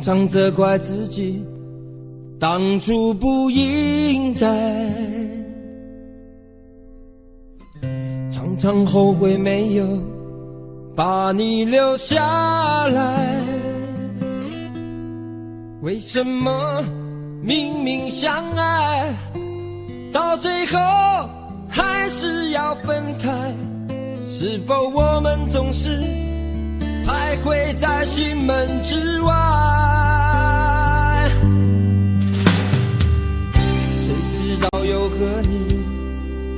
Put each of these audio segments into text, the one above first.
常常责怪自己当初不应该，常常后悔没有把你留下来。为什么明明相爱，到最后还是要分开？是否我们总是徘徊在心门之外？谁知道又和你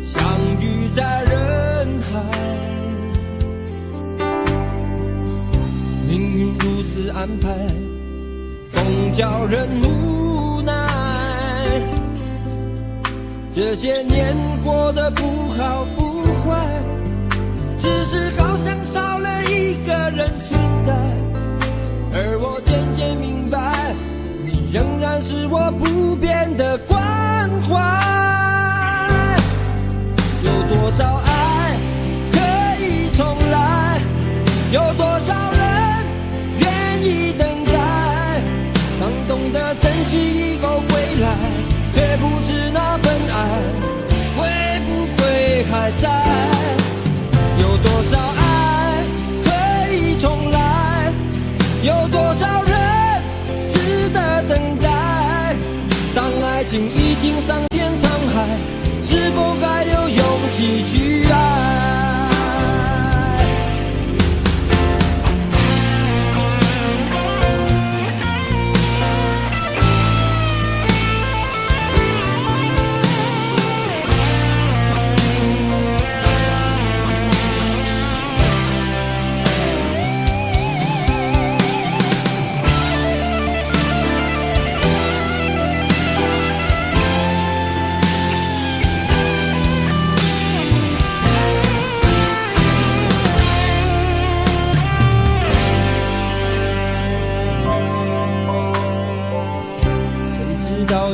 相遇在人海，命运如此安排，总叫人无奈。这些年过得不好不坏，只是好像少了一个人存在。而我渐渐明白，你仍然是我不变的关怀。有多少爱可以重来，有多少人愿意等待。当懂得珍惜以后归来，却不知那份爱会不会还在。有多少爱可以重来，有多少人值得等待。当爱情已经桑田沧海，是否还有勇气去爱？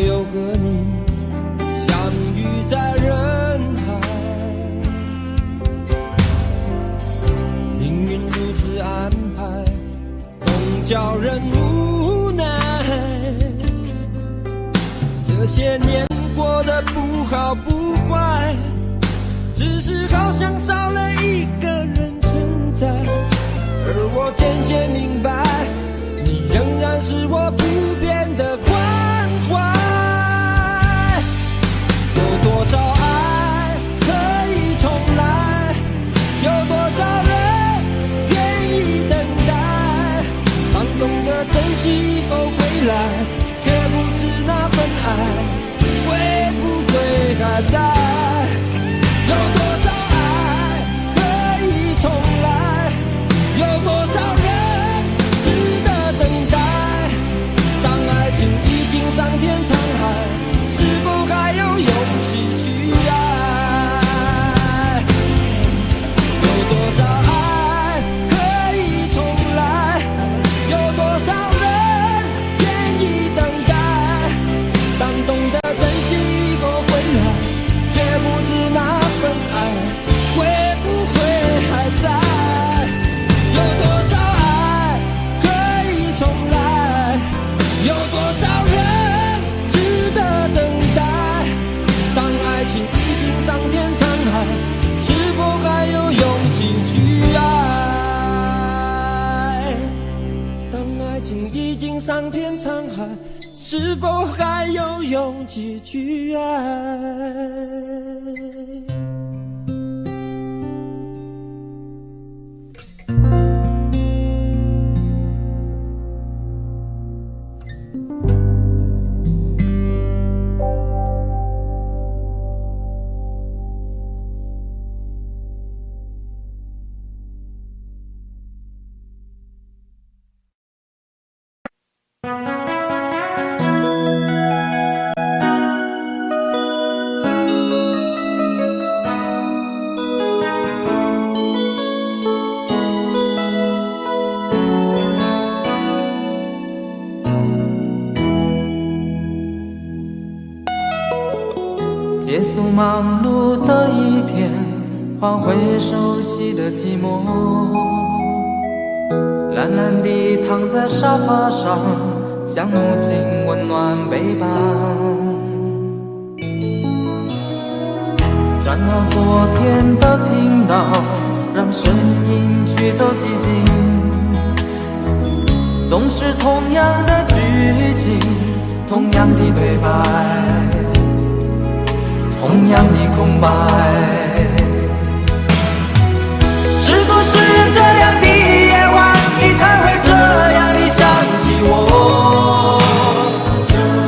又和你相遇在人海，命运如此安排，总叫人无奈。这些年过得不好不坏，只是好像少了一个人存在。而我渐渐明白，你仍然是我不变的关怀。有多少爱可以重来，有多少人愿意等待。当懂得珍惜以后归来，却不知那份爱会不会还在。有多少爱可以重来，有多少人值得等待。当爱情已经桑田沧海，是否还有勇气去爱？有多少爱可以重来，有多少人愿意等待。当懂得珍惜以后归来，却不知那份爱会不会还在。有多少爱可以重来，有多少人值得等待。当爱情已经桑田沧海，是否还有勇气去爱？当爱情已经桑田沧海，是否还有勇气去爱？结束忙碌的一天，换回熟悉的寂寞，懒懒地躺在沙发上，像母亲温暖背叛。转到昨天的频道，让声音驱走寂静。总是同样的剧情，同样的对白，同样的空白。是不是这样的夜晚，你才会这样地想起我？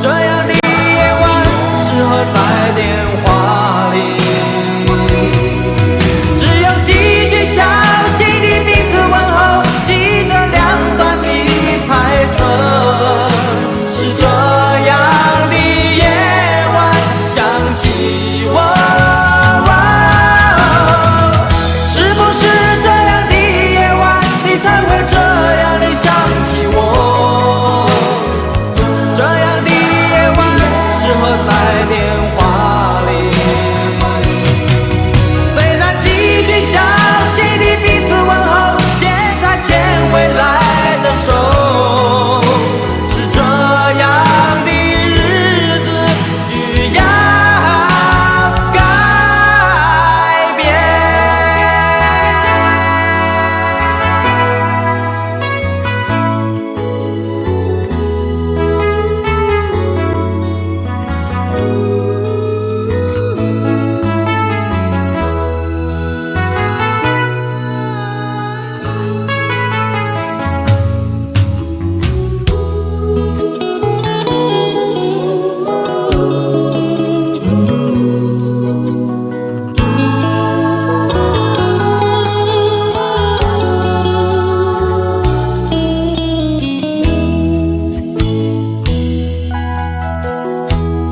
这样的夜晚适合在电话里，只有几句详细的彼此问候，记着两端的猜测。是这样的夜晚想起我。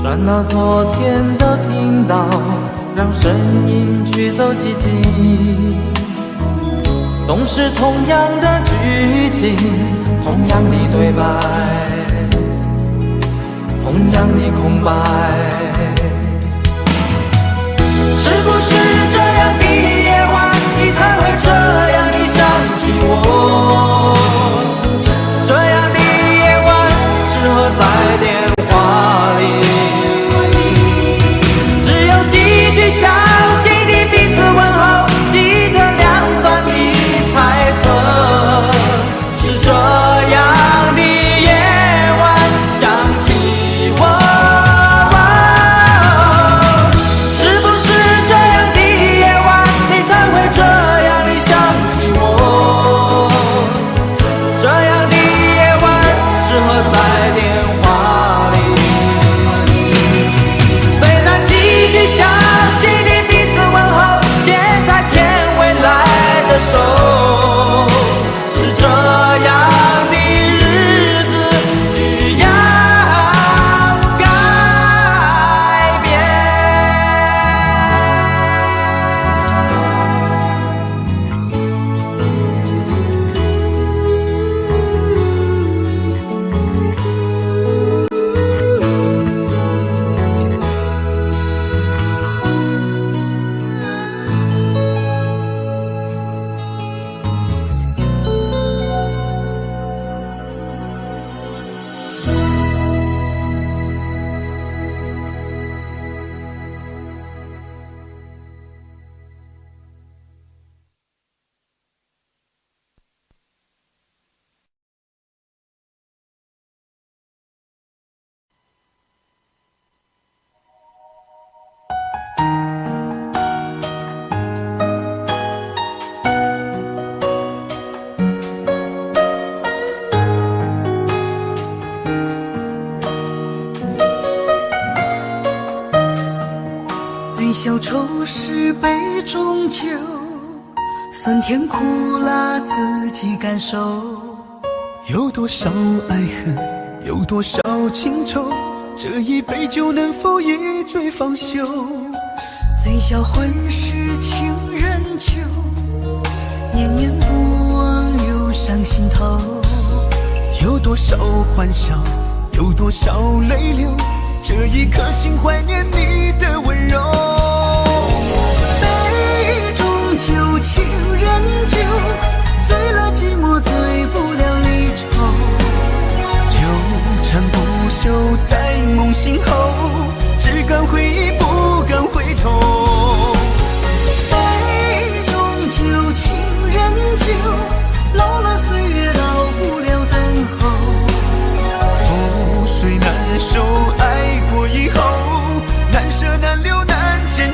转到昨天的频道，让声音驱走寂静。总是同样的剧情，同样的对白，同样的空白。是不是这样的夜晚，你才会这样地想起我？这样的夜晚适合在电话里，详细的彼此问候，记着两端的猜测。是这样的夜晚想起我。是不是这样的夜晚，你才会这样地想起我？这样的夜晚适合在电话里，虽然几句详手，是这样的日子需要改变。醉消愁是杯中酒，酸甜苦辣自己感受。有多少爱恨，有多少情愁，这一杯酒能否一醉方休？醉消欢是情人酒，念念不忘忧伤心头。有多少欢笑，有多少泪流，这一颗心怀念你的温柔。杯中酒，情人酒，醉了寂寞，醉不了离愁。就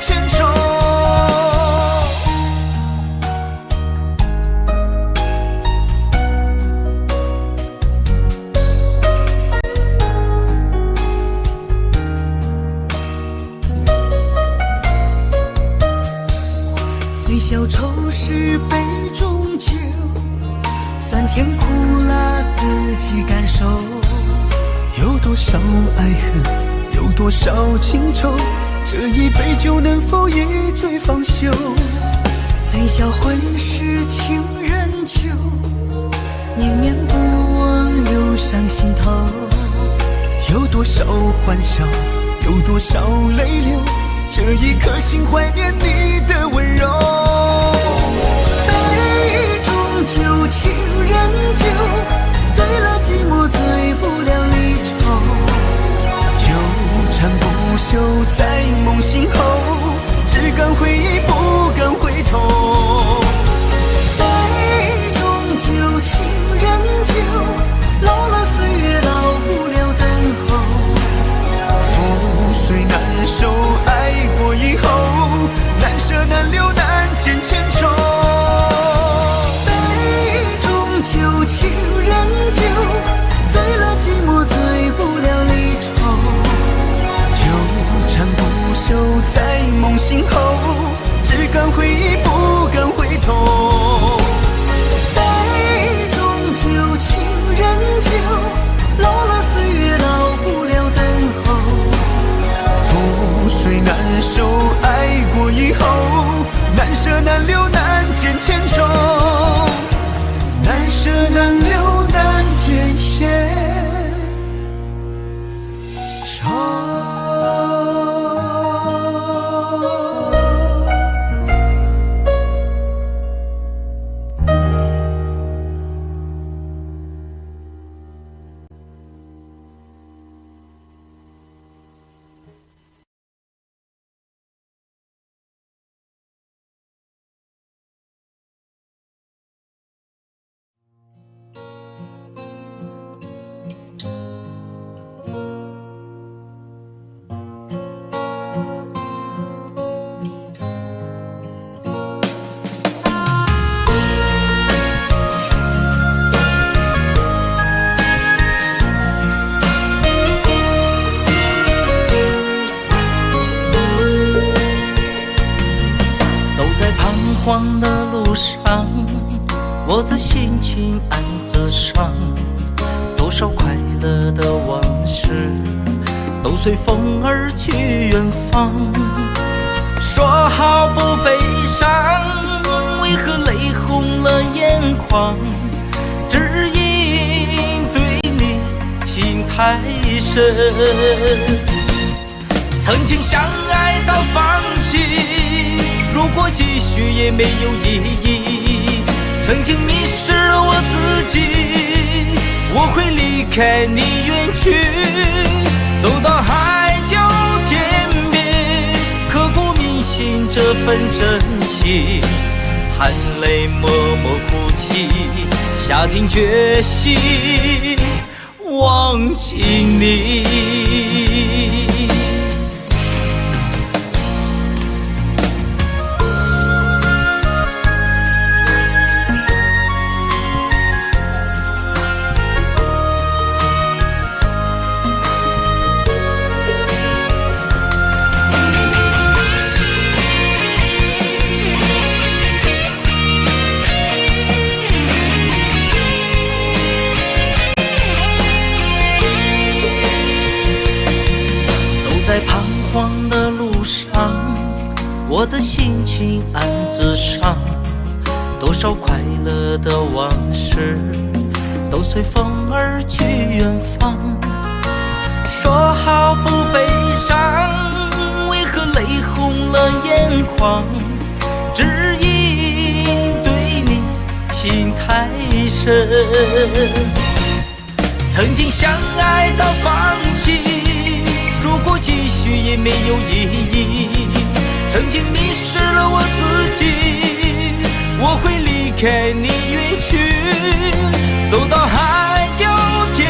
千重。最消愁是杯中酒，酸甜苦辣自己感受。有多少爱恨，有多少情愁，这一杯酒能否一醉方休？最销魂是情人酒，念念不忘又上心头。有多少欢笑，有多少泪流，这一颗心怀念你的温柔。杯中酒，情人酒，醉了寂寞，醉不了离愁。纠缠不休在梦醒后，只敢回忆不敢回头。杯中酒，情人酒，老了岁月，老不了等候。覆水难收，爱过以后，难舍难留难解千愁。杯中酒，情人酒，醉了寂寞，醉不了离愁。纠缠不休在梦醒后，只敢回忆不敢回头。杯中酒，情人酒，老了岁月，老不了等候。覆水难收，爱过以后，难舍难留难解千愁。难舍难留难解千愁。慌的路上，我的心情暗自伤，多少快乐的往事都随风而去远方。说好不悲伤，为何泪红了眼眶？只因对你情太深，曾经相爱到放弃，如果继续也没有意义。曾经迷失了我自己，我会离开你远去，走到海角天边，刻骨铭心这份真情，含泪默默哭泣，下定决心忘记你。在彷徨的路上，我的心情暗自伤，多少快乐的往事都随风而去远方。说好不悲伤，为何泪红了眼眶？只因对你情太深，曾经相爱到放弃，如果继续也没有意义。曾经迷失了我自己，我会离开你远去，走到海角天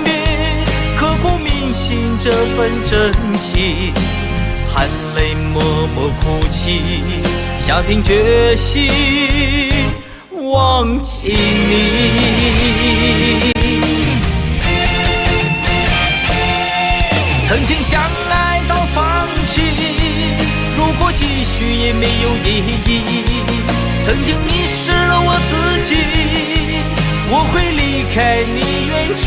边，刻骨铭心这份真情，含泪默默哭弃，下定决心忘记你。曾经相爱到放弃，如果继续也没有意义。曾经迷失了我自己，我会离开你远去，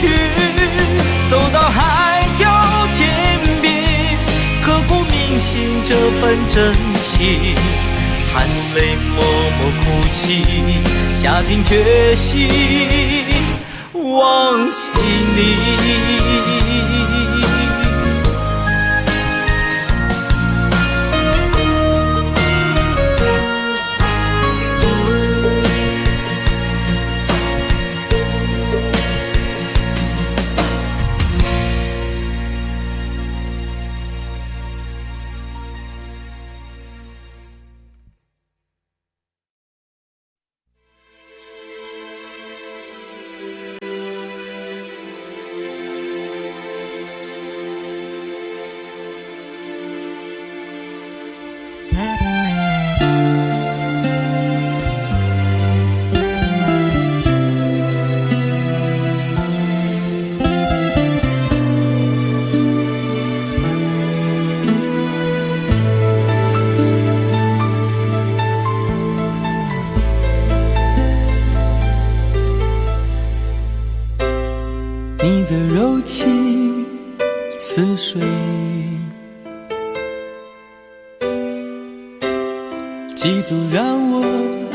走到海角天边，刻骨铭心这份真情，含泪默默哭泣，下定决心忘记你。你的柔情似水，嫉妒让我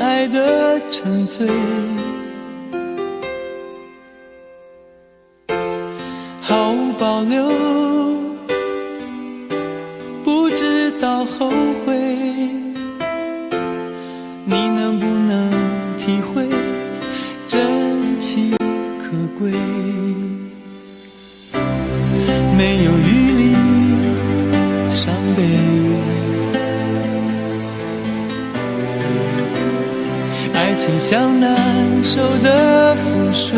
爱得沉醉，毫无保留，不知道后悔。你能不能体会真情可贵？没有余力伤悲，爱情像难收的覆水，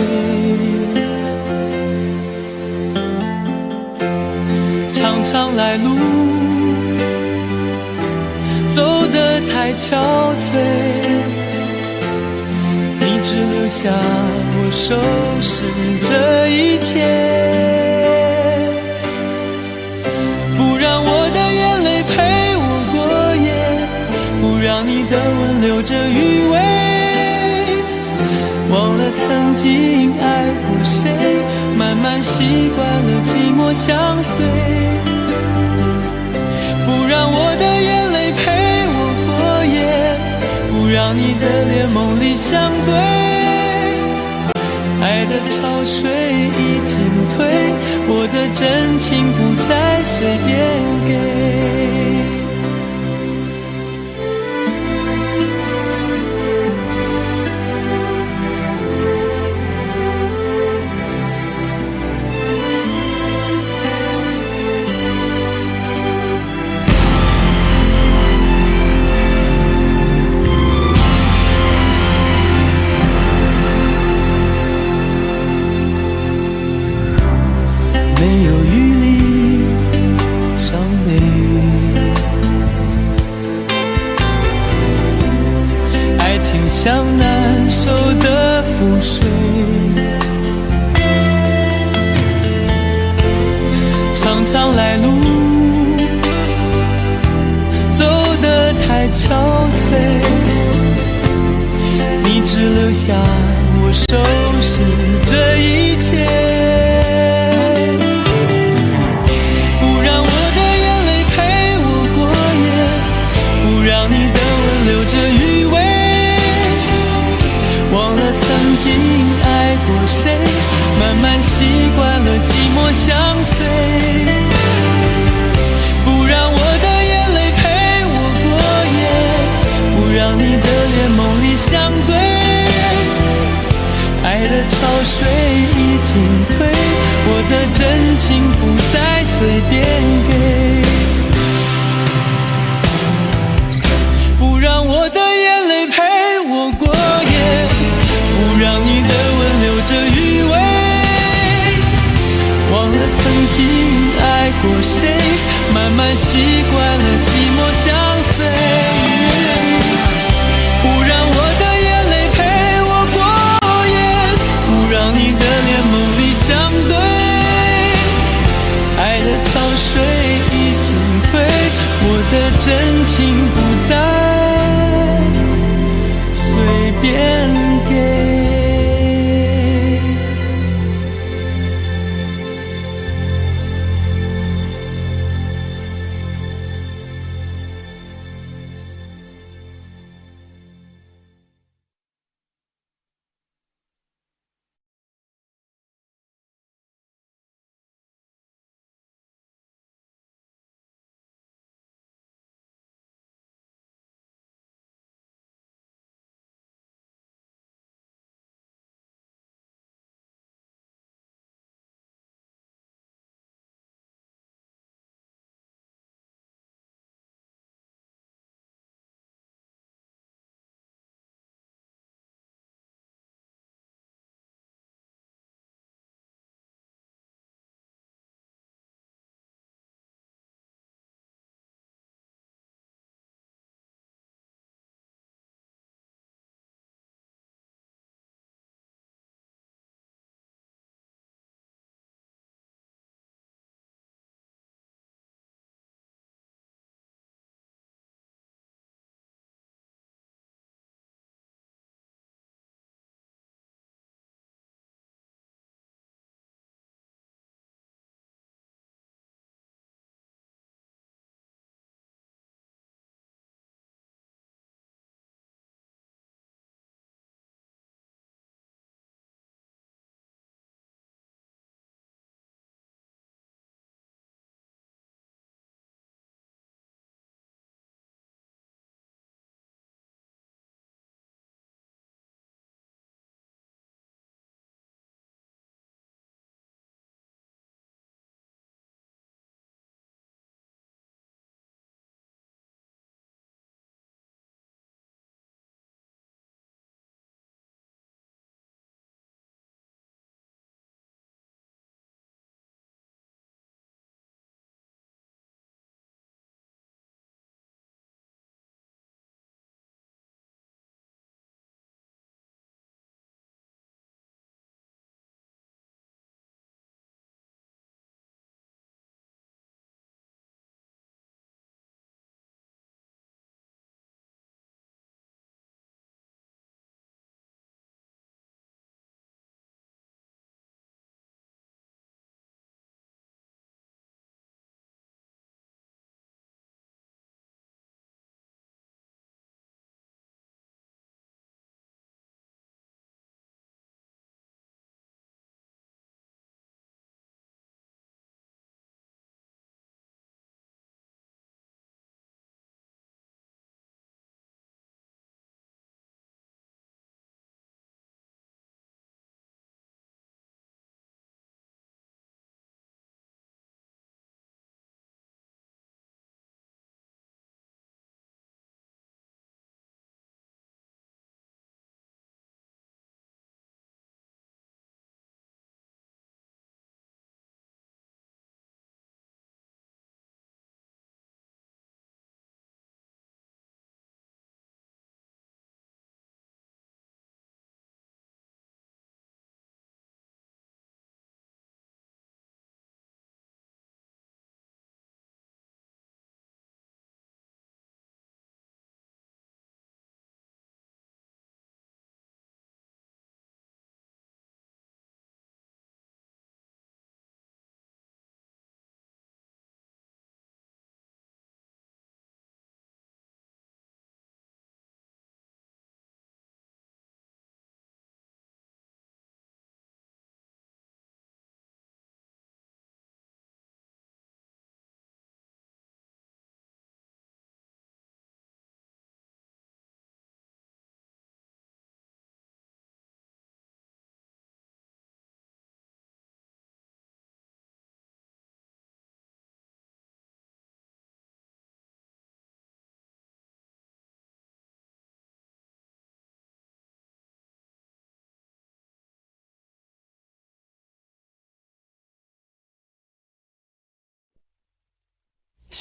长长来路走得太憔悴，你只留下我收拾这一切，不让我的眼泪陪我过夜，不让你的吻留着余味，忘了曾经爱过谁，慢慢习惯了寂寞相随，不让我的眼泪陪我过夜，不让你的脸梦里相对，爱的潮水已经退，我的真情不再随便给。没有余力伤悲，爱情像难收的覆水，长长来路走得太憔悴，你只留下我收拾这一切，留着余味，忘了曾经爱过谁，慢慢习惯了寂寞相随，不让我的眼泪陪我过夜，不让你的脸梦里相对，爱的潮水已经退，我的真情不再随便给，不让我的眼泪陪我过夜，不让你的吻留着余味，忘了曾经爱过谁，慢慢习惯了寂寞相随，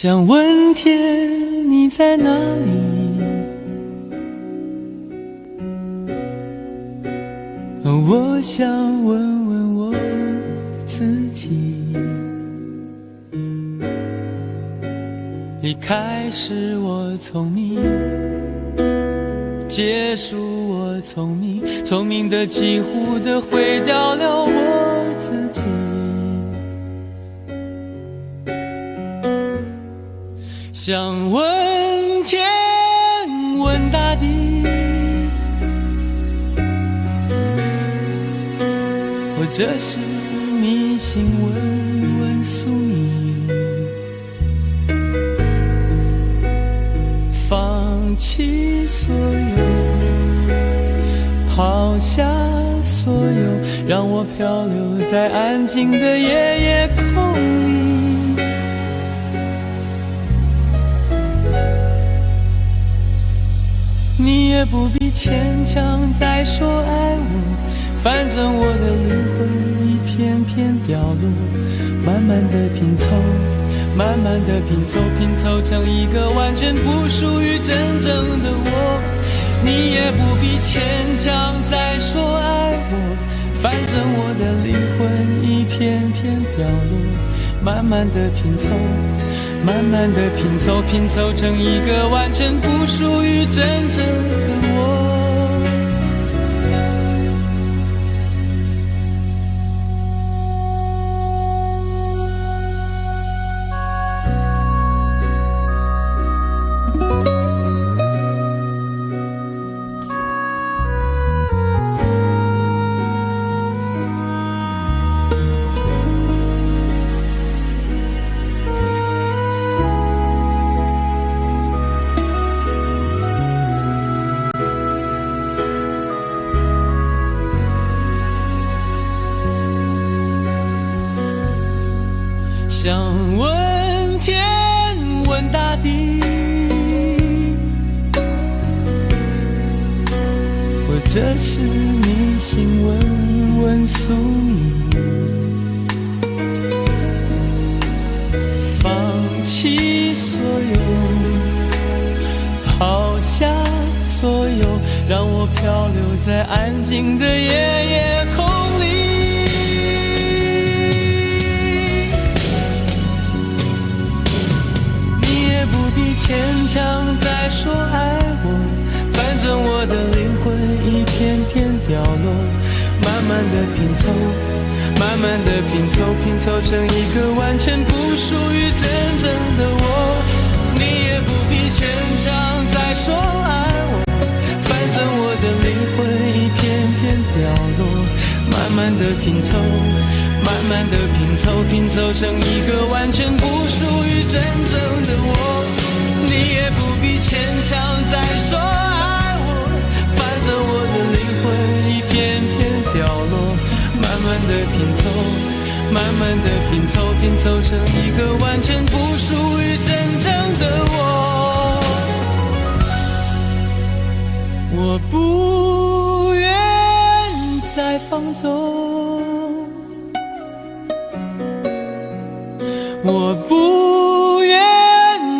想问天你在哪里？我想问问我自己。一开始我聪明，结束我聪明，聪明的几乎的毁掉了我自己。想问天问大地，或者是迷信问问宿命，放弃所有，抛下所有，让我漂流在安静的夜夜空里。你也不必牵强再说爱我，反正我的灵魂一片片掉落，慢慢的拼凑，慢慢的拼凑，拼凑成一个完全不属于真正的我。你也不必牵强再说爱我，反正我的灵魂一片片掉落，慢慢的拼凑，慢慢的拼凑，拼凑成一个完全不属于真正的我。想问天问大地，或者是迷信问问宿命，放弃所有，抛下所有，让我漂流在安静的夜夜空里。牵强再说爱我，反正我的灵魂一片片掉落，慢慢的拼凑，慢慢的拼凑，拼凑成一个完全不属于真正的我。你也不必牵强再说爱我，反正我的灵魂一片片掉落，慢慢的拼凑，慢慢的拼凑，拼凑成一个完全不属于真正的我。你也不必牵强再说爱我，反正我的灵魂一片片掉落，慢慢的拼凑，慢慢的拼凑，拼凑成一个完全不属于真正的我。我不愿再放纵，我不愿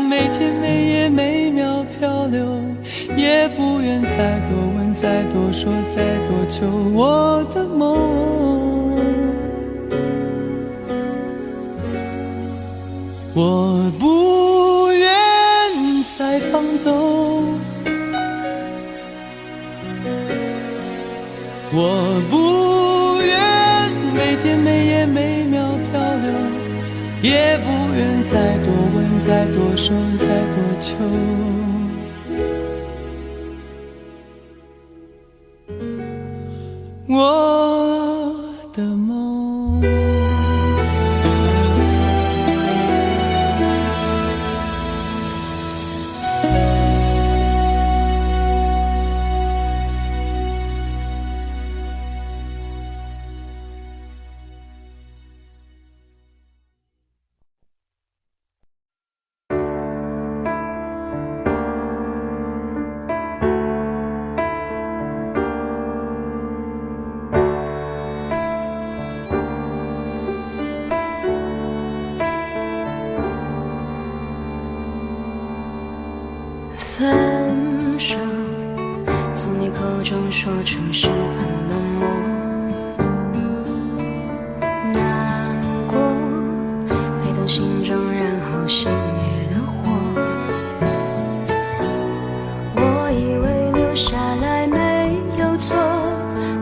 每天每夜每秒漂流，也不愿再多问再多说再多求我的梦。我不愿再放纵，我不愿每天每夜每秒漂流，也不愿再多问再多说再多求我的梦。分手，从你口中说出十分冷漠，难过沸腾心中，然后熄灭的火。我以为留下来没有错，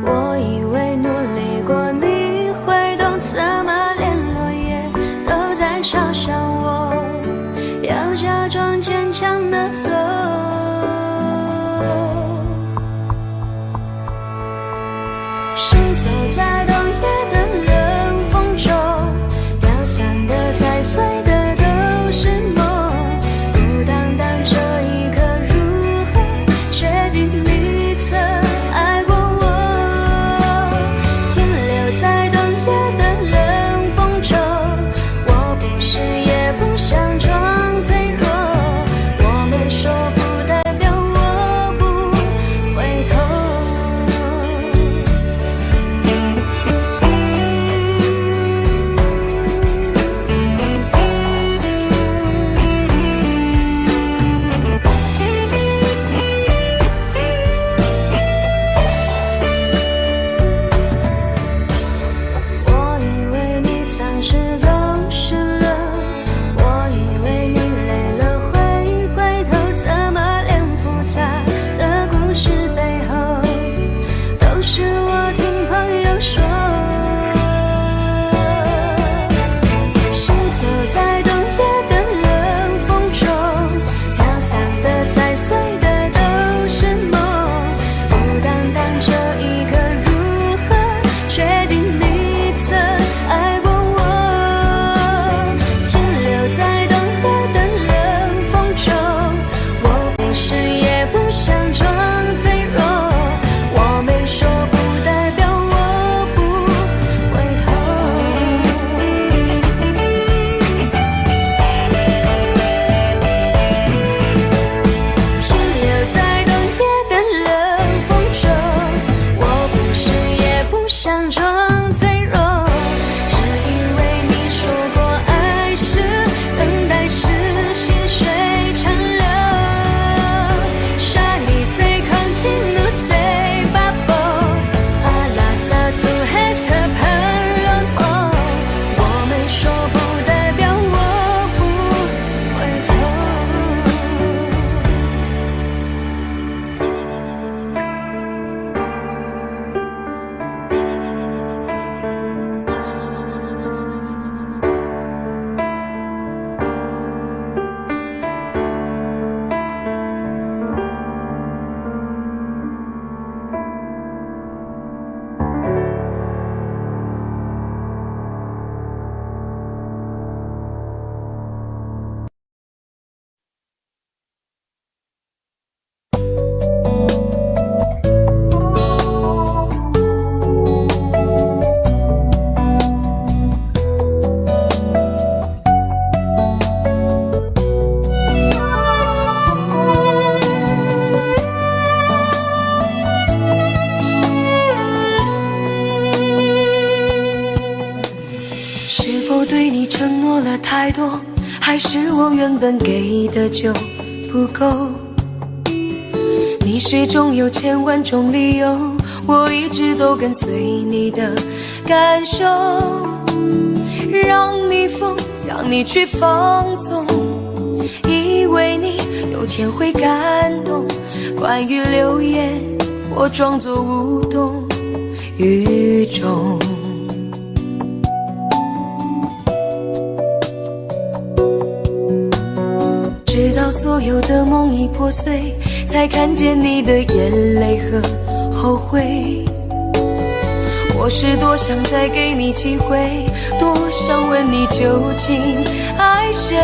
我以为努力过你会懂，怎么连落叶都在嘲笑我，要假装坚强的走。行走在冬夜的冷风中，飘散的踩碎的都是梦，孤单单这一刻如何确定你曾爱过我，停留在冬夜的冷风中，我不是也不想装脆弱，我没说不代表我不回头。我以为你暂时走失了，我以为你累了会回头，怎么连复杂的故事背后都是我听朋友说。行走在冬夜的冷风中，飘散的踩碎的都是梦，孤单单这一刻如何确定你曾爱过我，停留在冬夜的冷风中，我不是也不想装脆弱，我没说不代表我不回头。停留在冬夜的冷风中，我不是也不想装脆弱，只因为你说过爱是等待是细水长流。Shiny say continue say bubble ala sa tu hesta per lo， 我没说不代表我不回头。是否对你承诺了太多，还是我原本给的就不够？你始终有千万种理由，我一直都跟随你的感受，让你疯，让你去放纵，以为你有天会感动。关于流言，我装作无动于衷。直到所有的梦已破碎，才看见你的眼泪和后悔。我是多想再给你机会，多想问你究竟爱谁。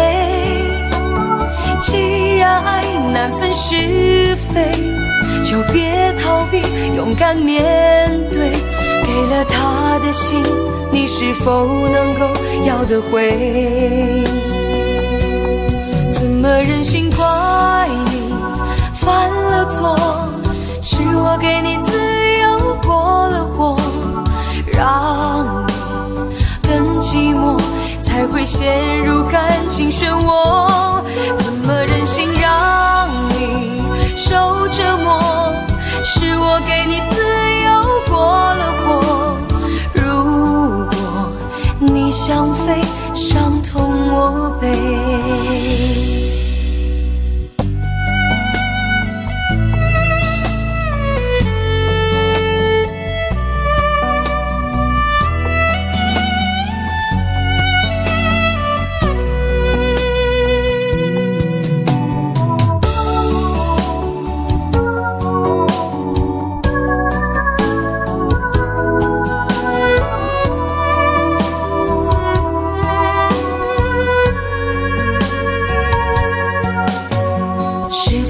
既然爱难分是非，就别逃避，勇敢面对。给了他的心，你是否能够要得回？怎么忍心怪你犯了错？是我给你自由过了火，让你更寂寞，才会陷入感情漩涡。怎么忍心让你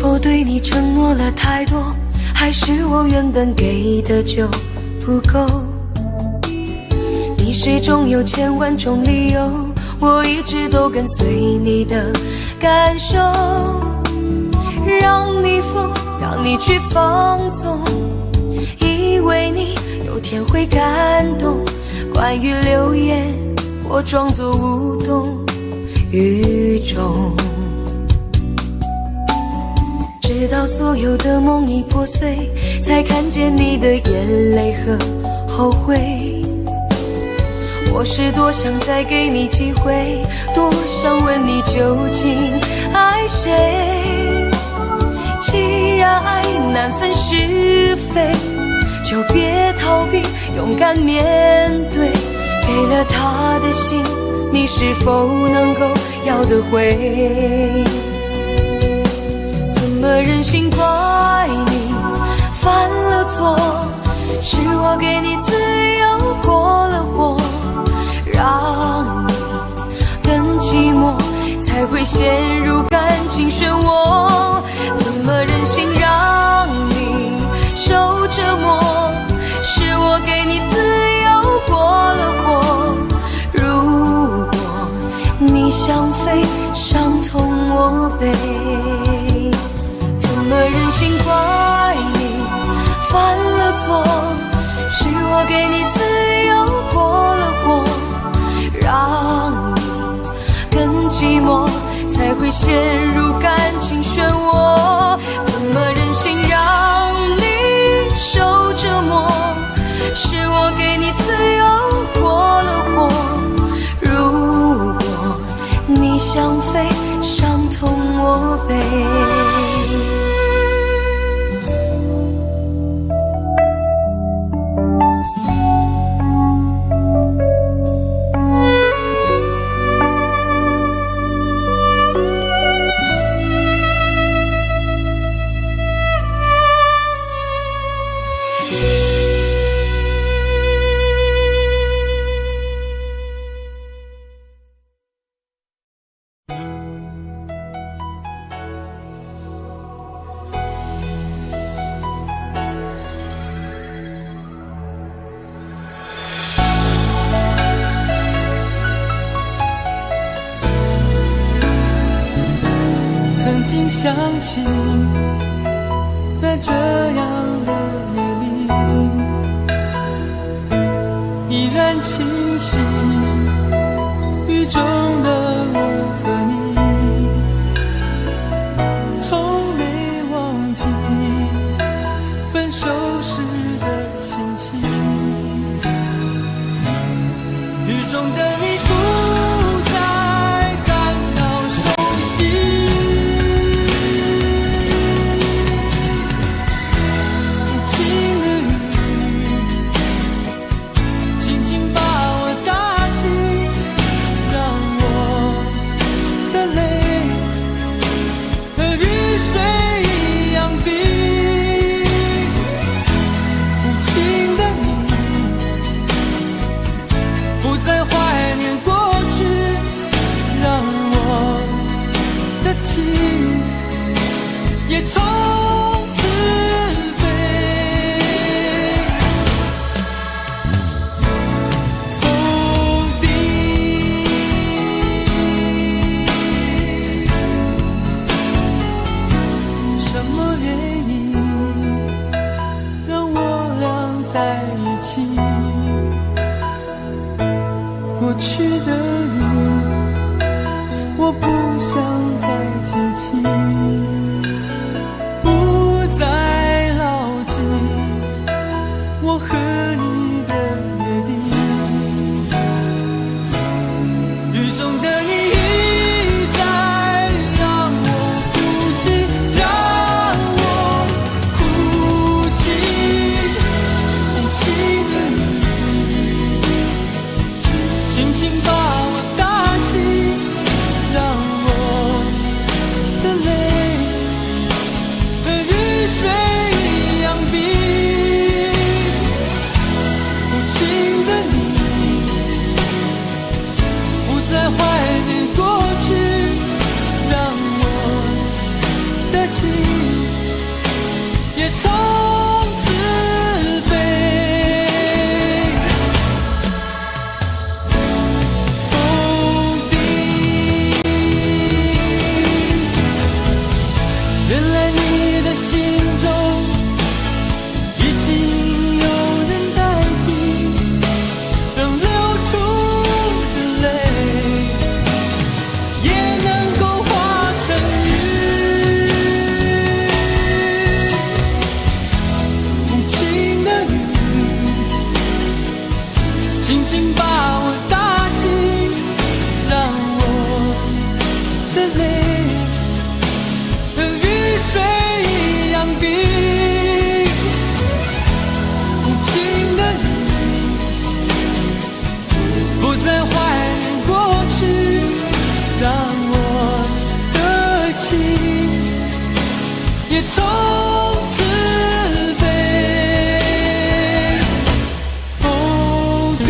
否对你承诺了太多，还是我原本给的就不够？你始终有千万种理由，我一直都跟随你的感受，让你疯，让你去放纵，以为你有天会感动。关于流言，我装作无动于衷，直到所有的梦已破碎，才看见你的眼泪和后悔。我是多想再给你机会，多想问你究竟爱谁。既然爱难分是非，就别逃避，勇敢面对。给了他的心，你是否能够要得回？怎么忍心怪你犯了错？是我给你自由过了火，让你更寂寞，才会陷入感情漩涡。怎么忍心让你受折磨？是我给你自由过了火，如果你想飞，伤痛我背。怎么忍心怪你犯了错？是我给你自由过了火，让你更寂寞，才会陷入感情漩涡。怎么忍心让你受折磨？是我给你自由过了火，如果你想飞，伤痛我背。曾经想起，在这样的夜里，依然清晰雨中的我和你，从没忘记分手时的心情。雨中的你不再感到熟悉，也从此被否定。什么原因让我俩在一起？过去的你，我不想再提起。我和你的约定，雨中的你一再让我哭泣，让我哭泣，无情的你轻轻把我打醒，让我也从此飞。否定，原来你的心中已经有人代替，让流出的泪也能够化成雨。无情的雨，轻轻把我打醒，让我的泪和雨水一样冰。无情的你，不再怀念过去，让我的情也从此被否定。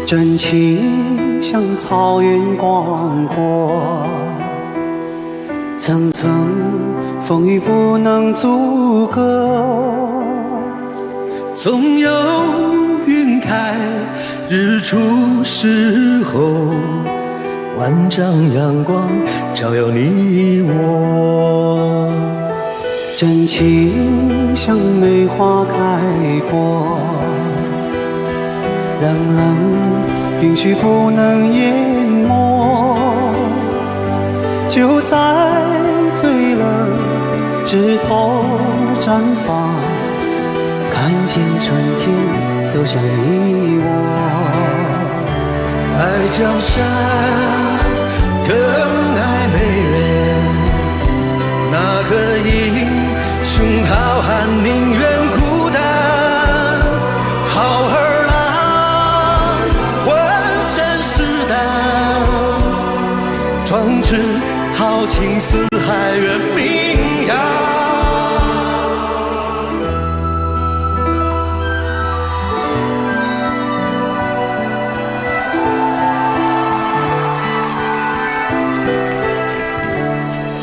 真情像草原广阔，层层风雨不能阻隔。总有云开日出时候，万丈阳光照耀你我。真情像梅花开过，冷冷冰雪不能淹没。就在最冷枝头绽放，看见春天走向你我。爱江山更爱美人，哪个英雄好汉宁愿孤单？好儿郎浑身是胆，壮志豪情四海远名扬。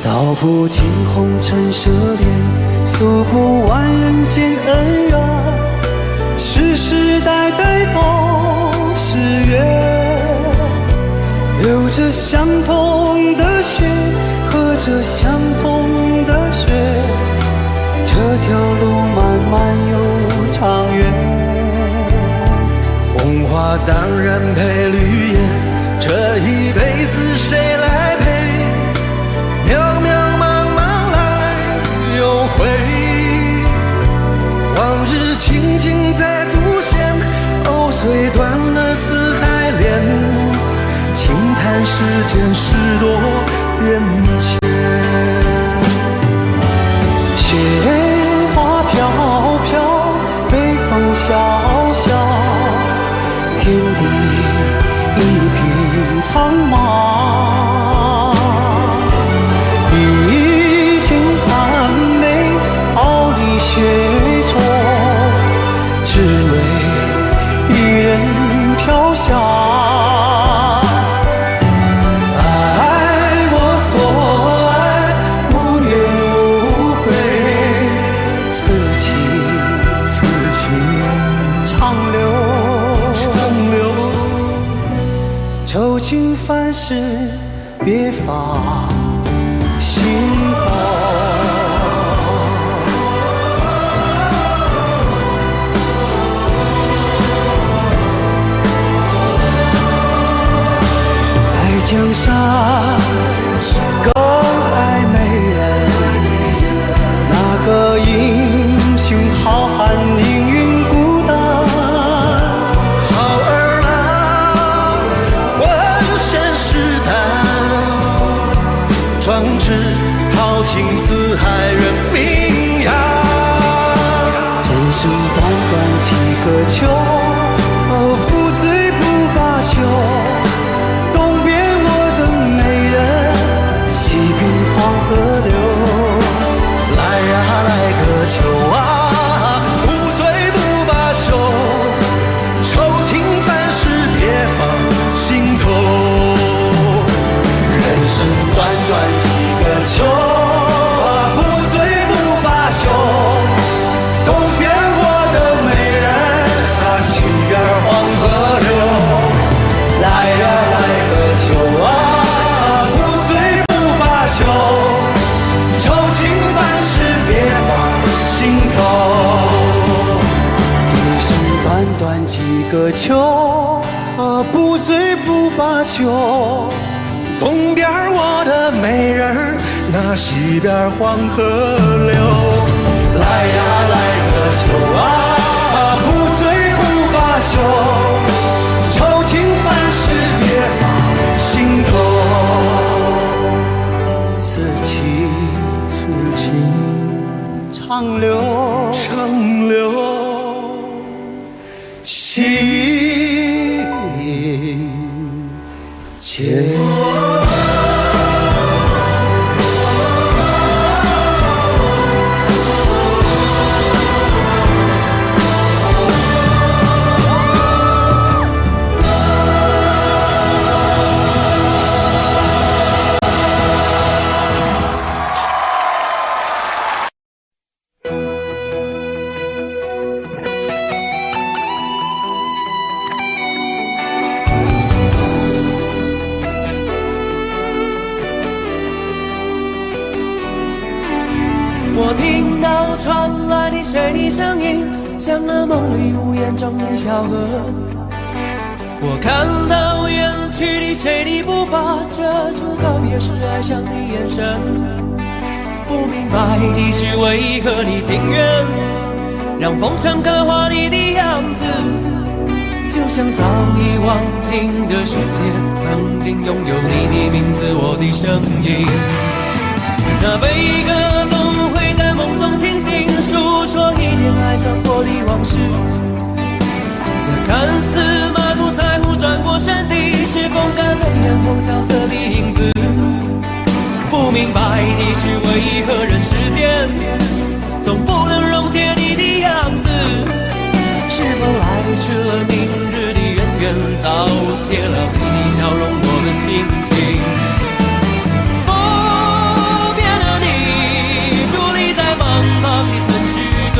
道不尽红尘奢恋，诉不完人间恩怨，世世代代都是缘。流着相同的血，喝着相同的血，这条路漫漫又长远。红花当然配绿叶，这一辈子谁来陪？渺渺茫茫来又回，往日情景再浮现，藕虽断了丝还连，轻叹世间事多变迁。雪花飘飘，北风萧萧，天地一片苍茫。一剑寒梅，傲立雪中，只为一人飘香。爱我所爱，无怨无悔，此情长留。愁情烦事别放心头。江山更爱美人，那个英雄好汉宁愿孤单。好儿郎，浑身是胆，壮志豪情四海人名扬。人生短短几个秋，不醉不罢休。东边我的美人，西边黄河流。来呀来个秋啊，不醉不罢休，愁情烦事别放心头。人生短短几个秋，不醉不罢休。东边我的美人，西边黄河流。来呀来个秋啊，不醉不罢休，愁情烦事别放心头。人生短短几个秋，不醉不罢休。东边我的美人儿，那西边黄河流。来呀来个秋啊，不醉不罢休，愁情烦事别放心头。此情此情长留长留心间。我听到传来的谁的声音，像那梦里无言中的小河。我看到远去的谁的步伐，遮住告别时哀伤的眼神。不明白的是为何你情愿让风尘刻画你的样子，就像早已忘情的世界，曾经拥有你的名字，我的声音。那悲歌总会在梦中清醒，诉说一点爱上过的往事。那看似满不在乎转过身的，是风干泪眼后萧瑟的影子。不明白的是为何人世间总不能溶解你的样子，是否来迟了明日的渊源，早谢了你的笑容，我的心情。茫的城市中，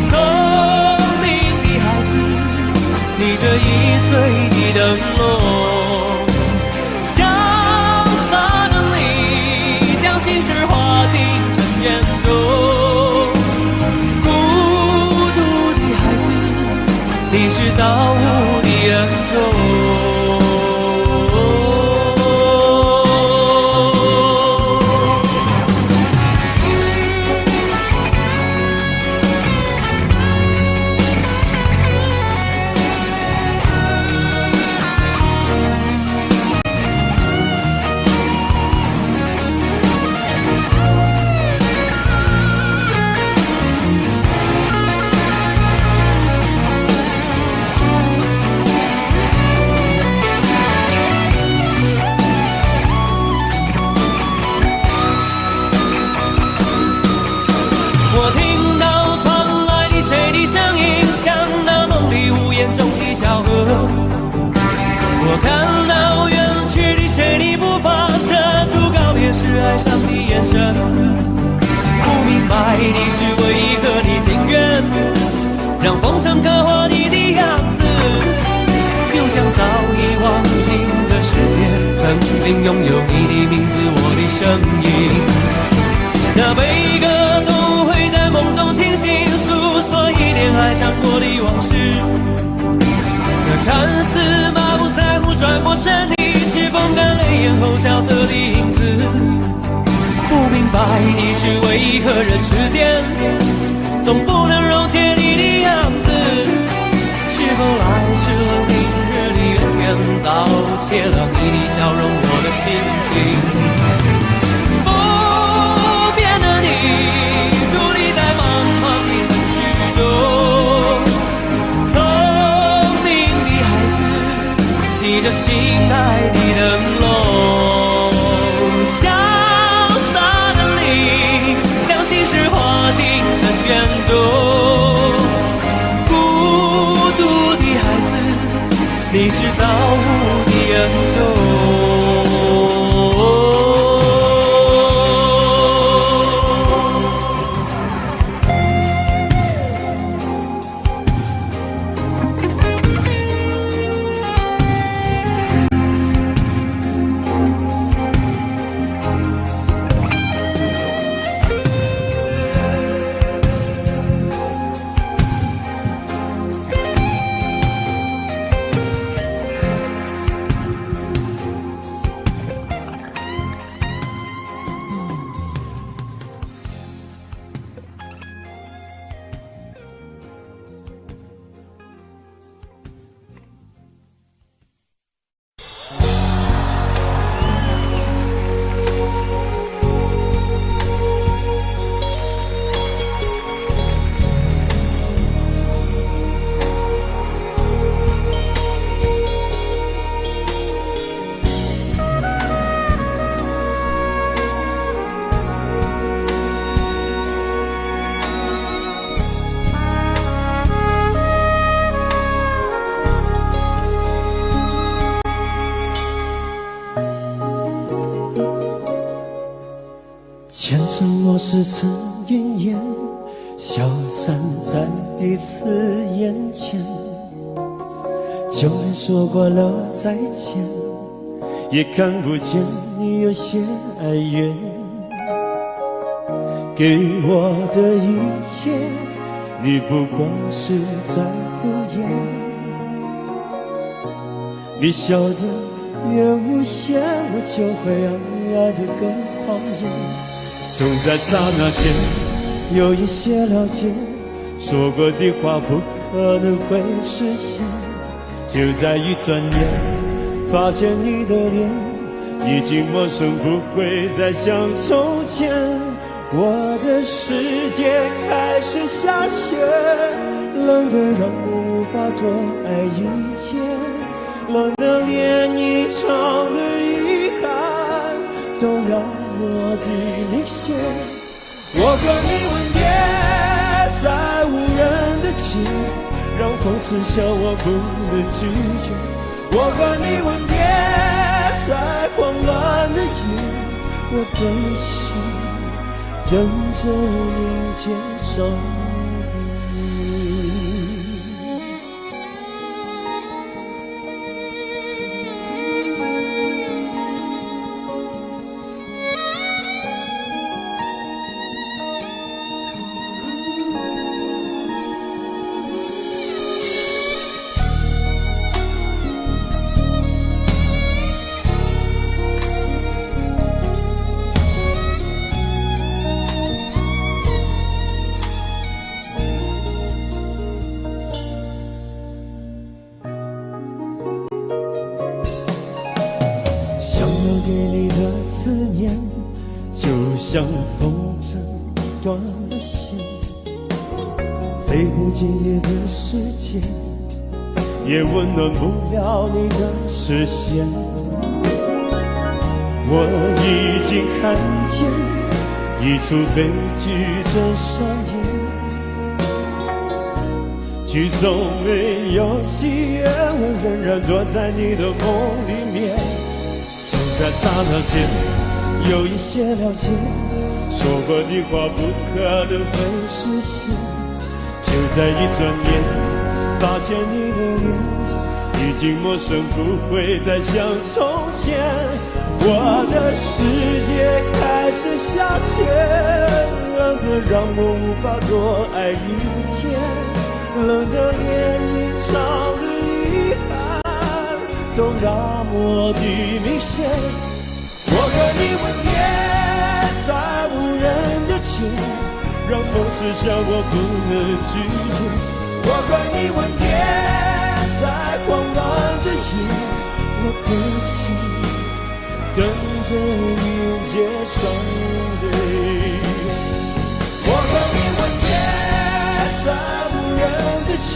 聪明的孩子，逆着易碎的灯笼，潇洒的你将心事化进尘烟中。孤独的孩子，你是造物的恩宠。我听到传来的谁的声音，像那梦里无言中的小河。我看到远去的谁的步伐，遮住告别时哀伤的眼神。不明白的是为何你情愿让风尘刻画你的样子，就像早已忘情的世界，曾经拥有你的名字，我的声音。那悲歌总会在梦中清醒，诉说一点爱上过的往事。那看似满不在乎转过身的，风干泪眼后萧瑟的影子，不明白你是为何人世间总不能溶解你的样子。是否来迟了，明日里远远早谢了你的笑容，我的心情。不变的你，伫立在茫茫的城市中，聪明的孩子提着心爱的灯笼，潇洒的你将心事化进尘缘中。孤独的孩子，你是造物的恩宠。前尘往事曾奄奄，消散在彼此眼前。就连说过了再见，也看不见你有些哀怨。给我的一切，你不过是在敷衍。你笑得越无邪，我就会让你爱得更狂野。总在刹那间有一些了解，说过的话不可能会实现。就在一转眼，发现你的脸已经陌生，不会再像从前。我的世界开始下雪，冷得让我无法多爱一天，冷得连一场的遗憾都让我的离线。我和你吻别在无人的街，让风刺笑我不能拒绝。我和你吻别在慌乱的夜，我对不起，等着迎接伤悲。给你的思念，就像风筝断了线，飞不进你的世界，也温暖不了你的视线。我已经看见一出悲剧正上演，剧中没有喜悦，我仍然躲在你的梦里面。就在刹那间有一些了解，说过的话不可能会实现。就在一转眼，发现你的脸已经陌生，不会再像从前。我的世界开始下雪，冷得让我无法多爱一天，冷得连一场的遗憾都那么的明显。我和你吻别在无人的街，让梦刺向我不能拒绝。我和你吻别在慌乱的夜，我的心等着迎接双倍。我和你吻别在无人的街，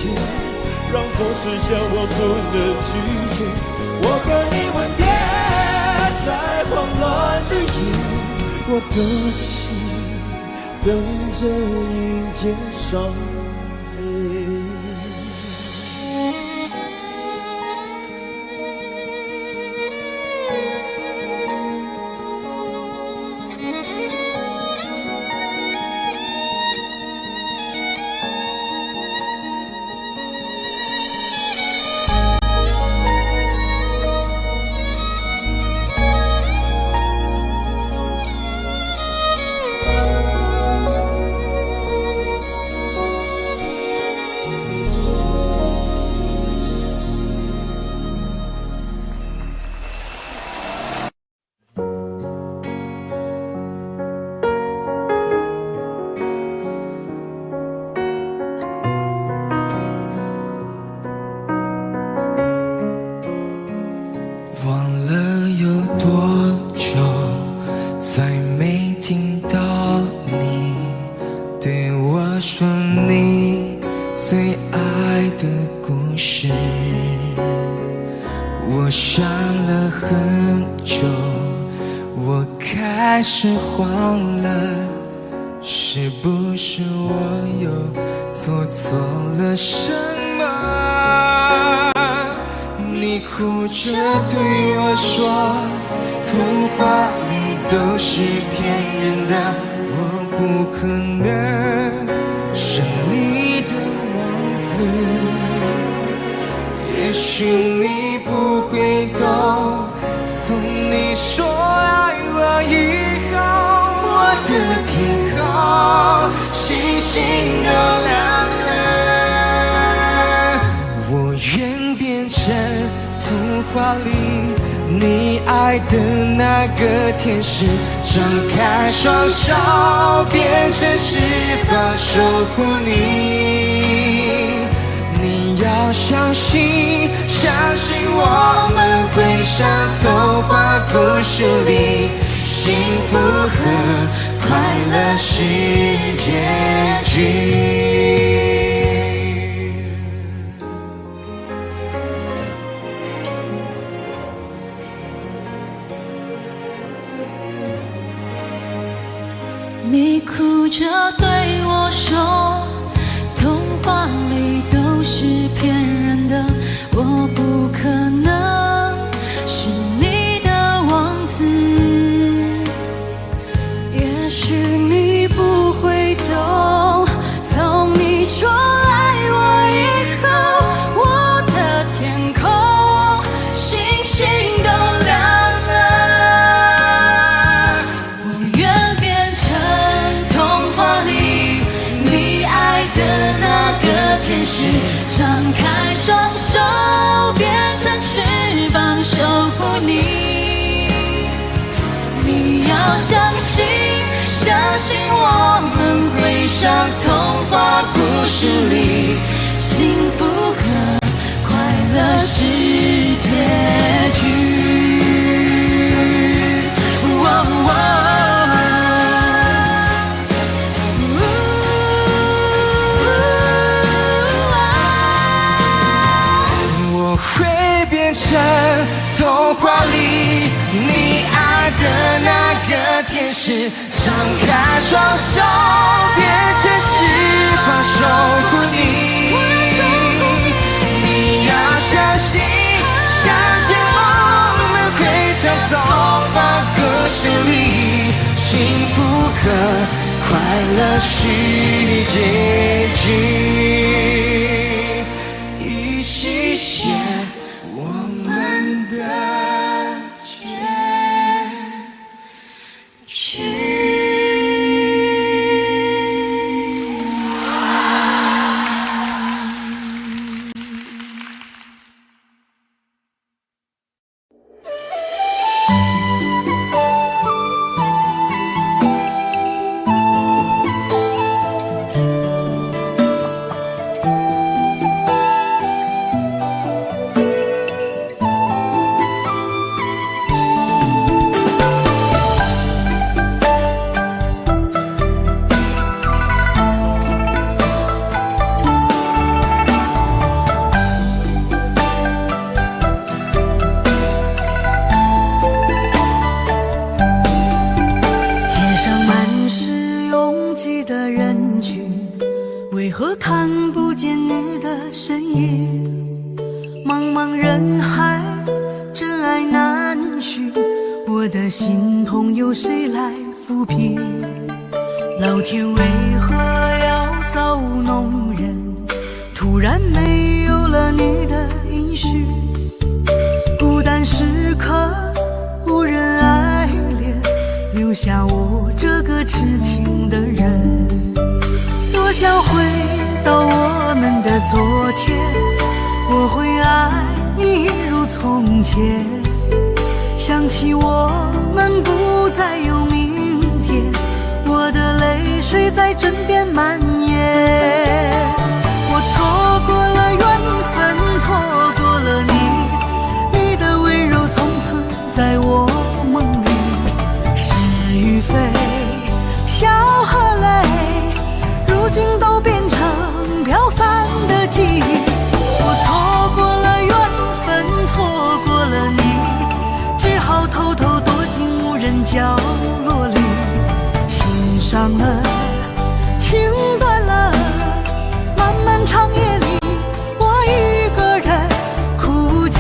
让风吹向我不能拒绝。我和你吻别在慌乱的夜，我的心等着迎接双倍。忘了有多久，再没听到你对我说你最爱的故事。我想了很久，我开始慌了，是不是我又做错了什么？你哭着对我说，童话里都是骗人的，我不可能是你的王子。也许你不会懂，从你说爱我以后，我的天空星星都亮了。我愿变成童话里你爱的那个天使，张开双手变成翅膀守护你。你要相信，相信我们会像童话故事里，幸福和快乐是结局。你哭着对我说，童话里都是骗人的，我不可能是你的王子。也许你不会懂，从你说爱我以后，我的天空星星都亮了。我愿变成童话里你爱的那个天使，张开双手变成翅膀守护你。你要相信，相信我们会像童话故事里，幸福和快乐是结局。我会变成童话里你爱的那个天使，张开双手变成翅膀守护你。你要相信，相信我们会像童话故事里，幸福和快乐是结局。一起写我们的结局。不见你的身影，茫茫人海，真爱难寻，我的心痛有谁来抚平？老天为何要造物弄人？突然没有了你的音讯，孤单时刻无人爱怜，留下我这个痴情的人。多想回到我们的昨天，我会爱你如从前。想起我们不再有明天，我的泪水在枕边蔓延。我错过了缘分，错过了你，你的温柔从此在我梦里。是与非，笑和泪，如今都变成飘散的记忆。我错过了缘分，错过了你，只好偷偷躲进无人角落里。心伤了，情断了，漫漫长夜里，我一个人哭泣。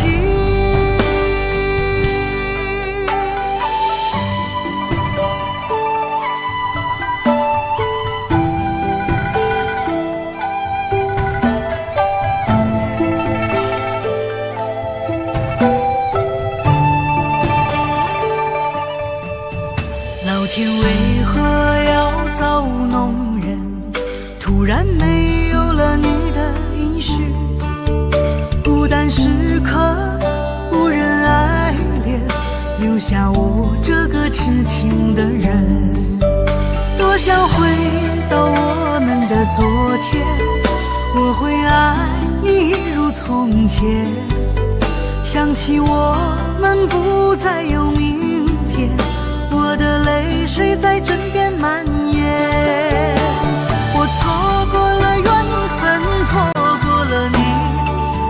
老天为何要造物弄人？突然没有了你的音讯，孤单时刻无人爱怜，留下我这个痴情的人。多想回到我们的昨天，我会爱你如从前。想起我们不再有明天，我的泪水在枕边蔓延。我错过了缘分，错过了你，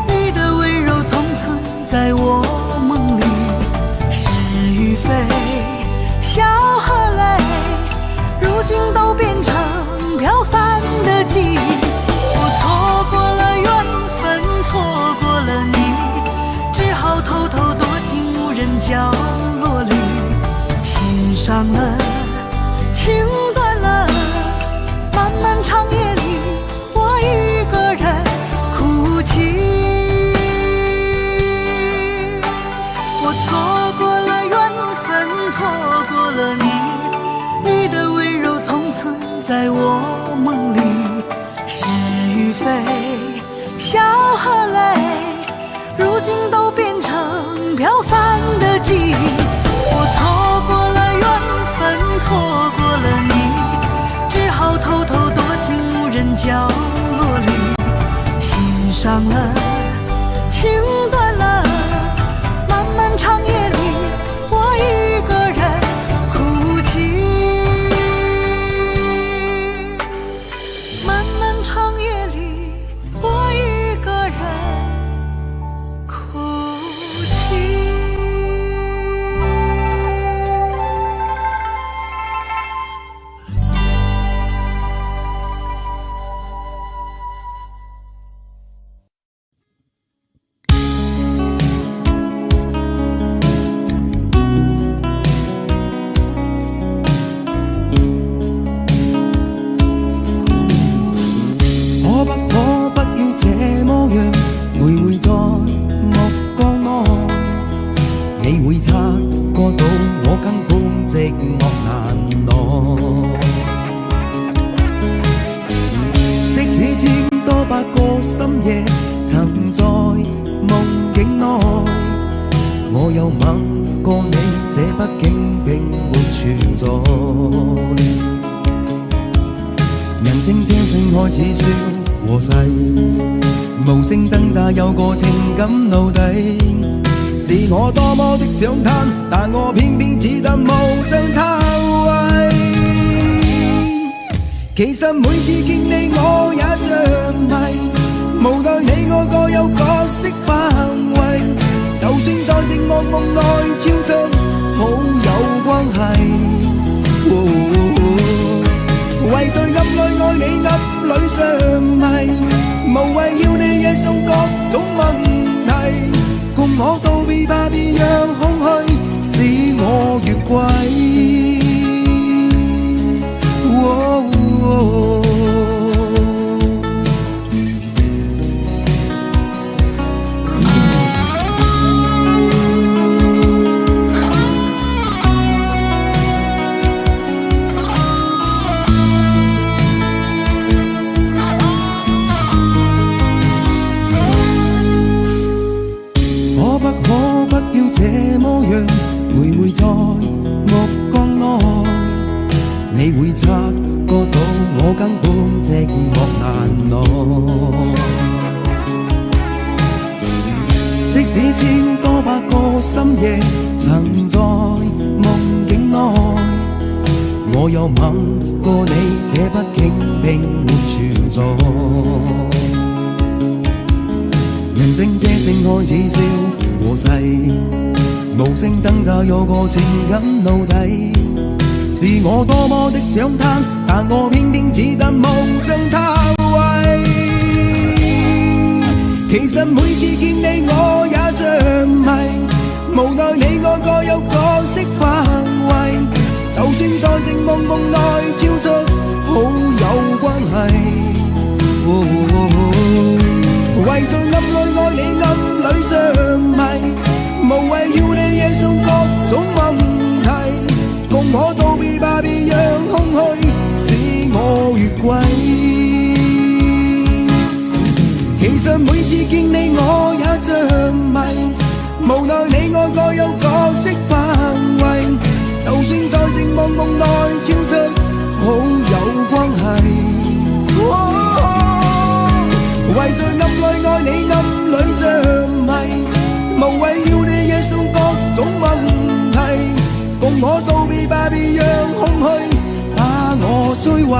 你的温柔从此在我梦里。是与非，笑和泪，如今都变成飘散的记忆。我错过了缘分，错过了你，只好偷偷躲进无人角落里。心伤了，情断了，漫漫长夜里，我一个人哭泣。我错过了缘分，错过了你，你的温柔从此在我梦里。是与非，笑和泪，如今都变成飘散的记忆。我错过了缘分，错过了你，只好偷偷躲进无人角落里。心伤了，情断了，漫漫长夜里，我一个人哭泣。漫漫长夜里，我一个人哭泣。可不可不要這麼樣，徘徊在目光內，你會察覺到我根本寂寞難耐。即使千多百個深夜曾在夢境內，我有吻過你，這畢竟並沒存在。人聲這聲開始說和諧，無聲掙扎有個情感奴隸，是我多麼的想貪，但我偏偏只得無盡偷窺。其實每次見你我也像迷，無奈你我各有角色範圍，就算在寂寞夢內超出好友關係。為在暗裏愛你，暗裏像迷。题，無謂要你惹上各種問題，共我道別吧，別讓空虛使我越軌。可不要這麼樣，徘徊在目光內，你會察覺到我根本寂寞難耐。即使千多百個深夜曾在夢境內，我有吻過你，這畢竟並沒存在。人聲這聲開始笑和逝，無聲掙扎有個情感奴隸，是我多麼的想他，但我偏偏只得夢贈他位。其實每次見你我也着迷，無奈你我各有各色範圍，就算在靜夢夢內超出好友關係。為在暗愛愛你暗裏着迷，無謂要你惹上各種問題，共我道別吧，別讓空虛使我越軌。其實每次見你我也着迷，無奈你我各有各色範圍，就算在靜夢夢內超出好友關係。為在暗裏愛你暗裏着迷，無謂要你惹上各種問題，共我道別吧，別讓空虛把我摧毀。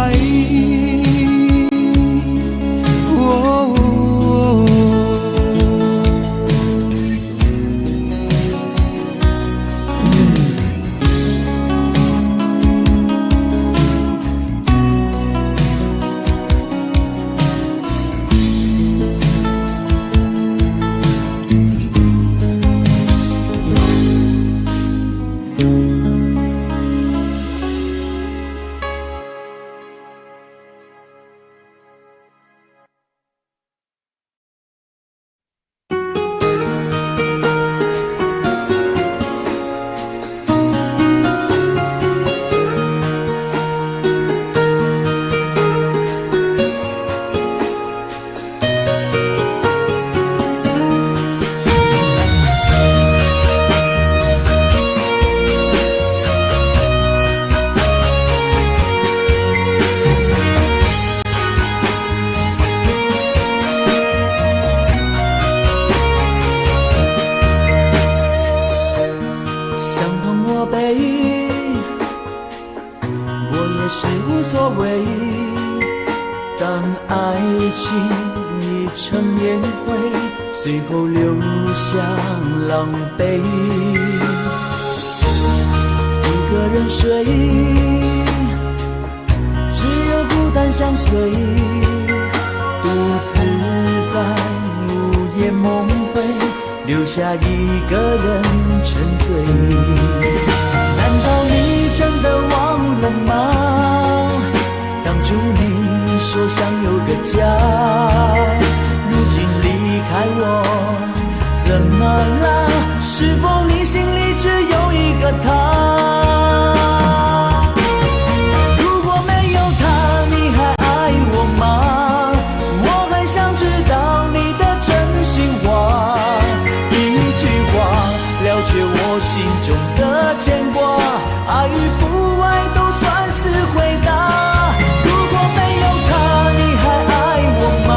如果没有他，你还爱我吗？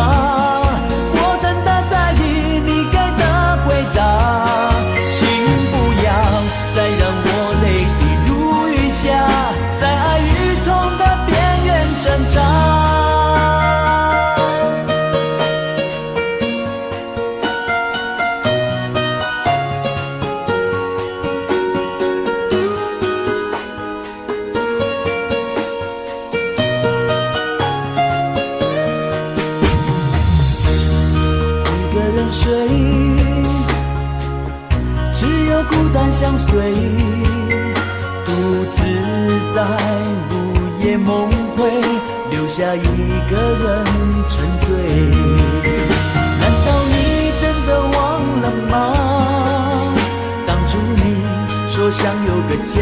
个人睡，只有孤单相随，独自在午夜梦回，留下一个人沉醉。难道你真的忘了吗？当初你说想有个家，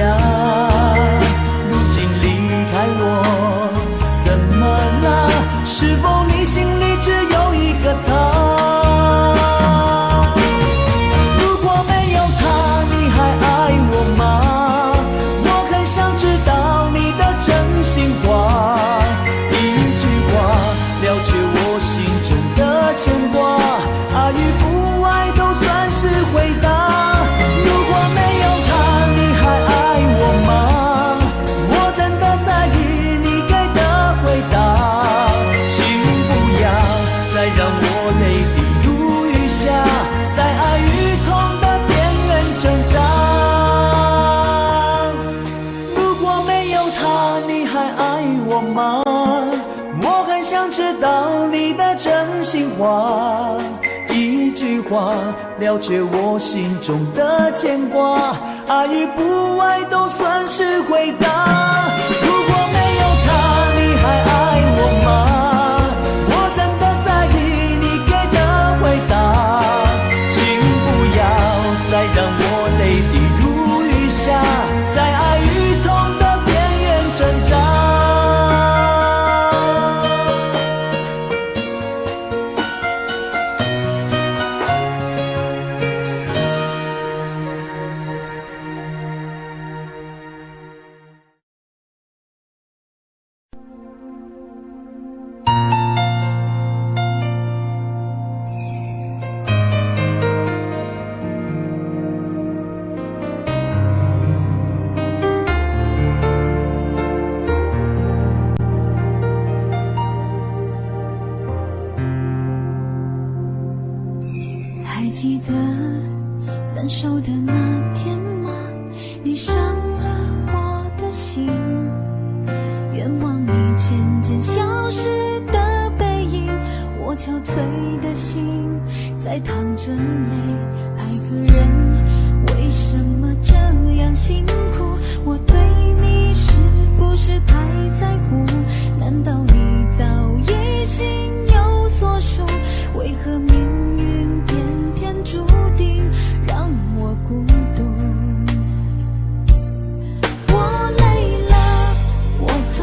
如今离开我怎么了？是否你心里只有一个他？如果没有他，你还爱我吗？我很想知道你的真心话，一句话了却我心中的牵挂，爱与不爱都算是回答。如果没有他，你还爱我吗？我真的在意你给的回答，请不要再让我泪滴如雨下，在爱与痛的边缘挣扎。如果没有他，你还爱我吗？我很想知道你的真心话，一句话了却我心中的牵挂，爱与不爱都算是回答。如果没有他，你还爱我吗？我真的在意你给的回答，请不要再让我泪滴如雨下，在爱与痛的边缘挣扎。还记得分手的那天吗？你伤了我的心，愿望你渐渐消失的背影，我憔悴的心在淌着泪。爱个人为什么这样辛苦？我对你是不是太在乎？难道你早已心有所属？为何命运偏偏注定让我孤独？我累了，我痛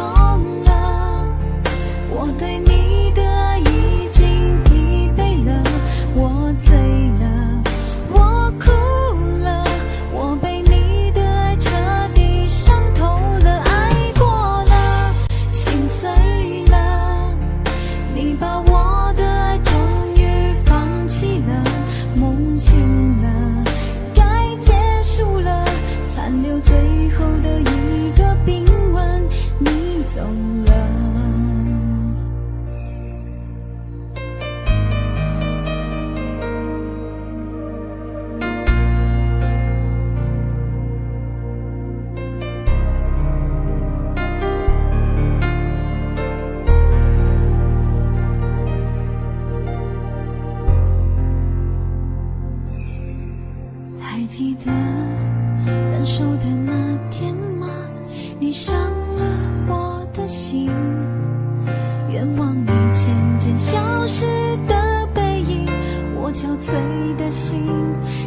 了，我对你的爱已经疲惫了，我醉了，我哭了，我被你的爱彻底伤透了，爱过了，心碎了，你把我的爱终于放弃了，梦醒了，该结束了，残留最后的一个冰吻，你走了。还记得分手的那天吗？你伤了我的心，愿望你渐渐消失的背影，我憔悴的心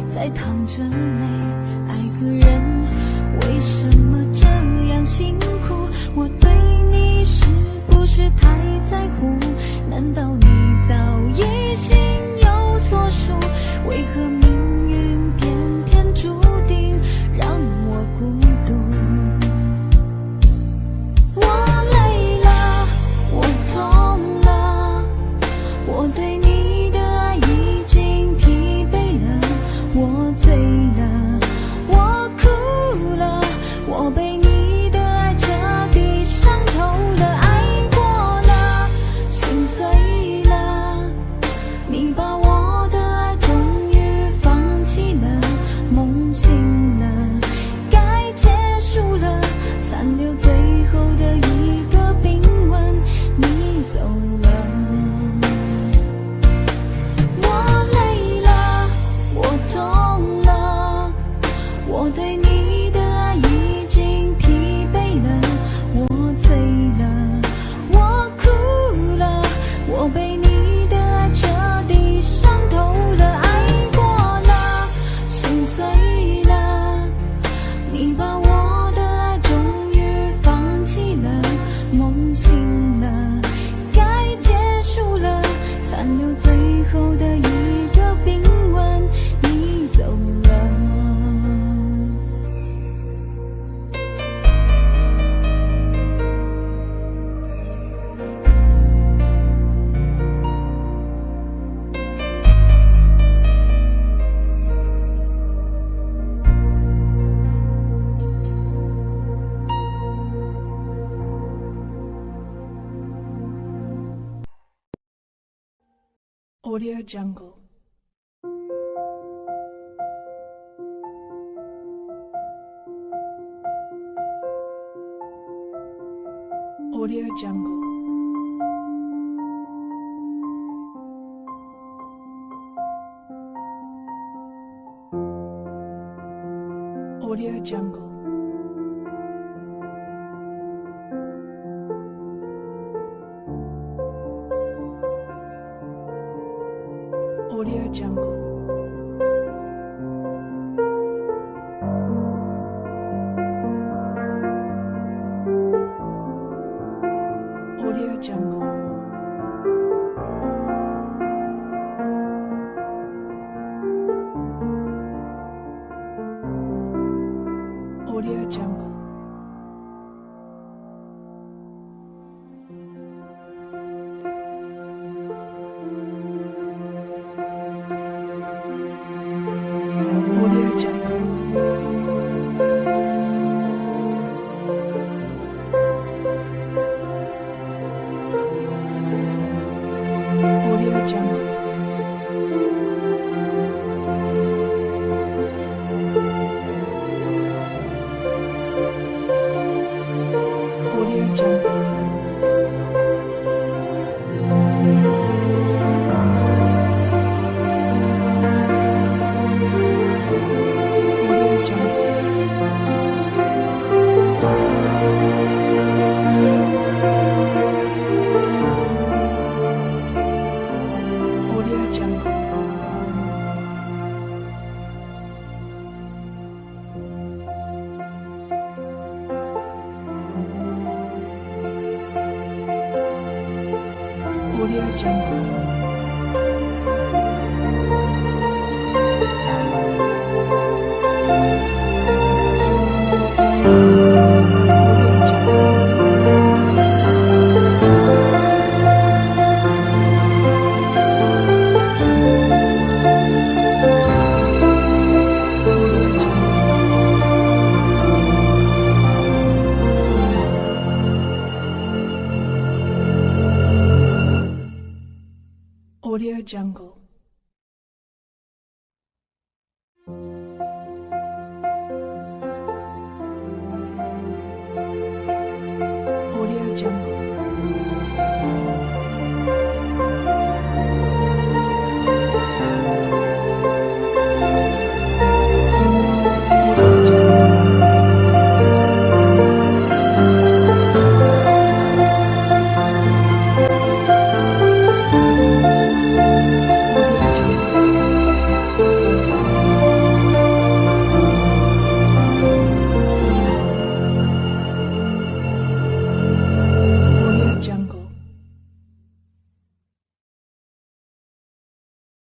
在淌着泪。爱个人为什么这样辛苦？我对你是不是太在乎？难道你早已心有所属？为何命运偏偏注定让我孤独？我累了，我痛了，我对你的爱已经疲惫了，我醉了，我哭了，我被你的爱彻底伤透了，爱过了，心碎了，你把我的爱终于 Audio Jungle. Audio Jungle. Audio Jungle. Audio Jungle. Audio Jungle. Audio Jungle. Audio Jungle. Audio Jungle. Audio Jungle. Audio Jungle. Audio Jungle. Audio Jungle. Audio Jungle.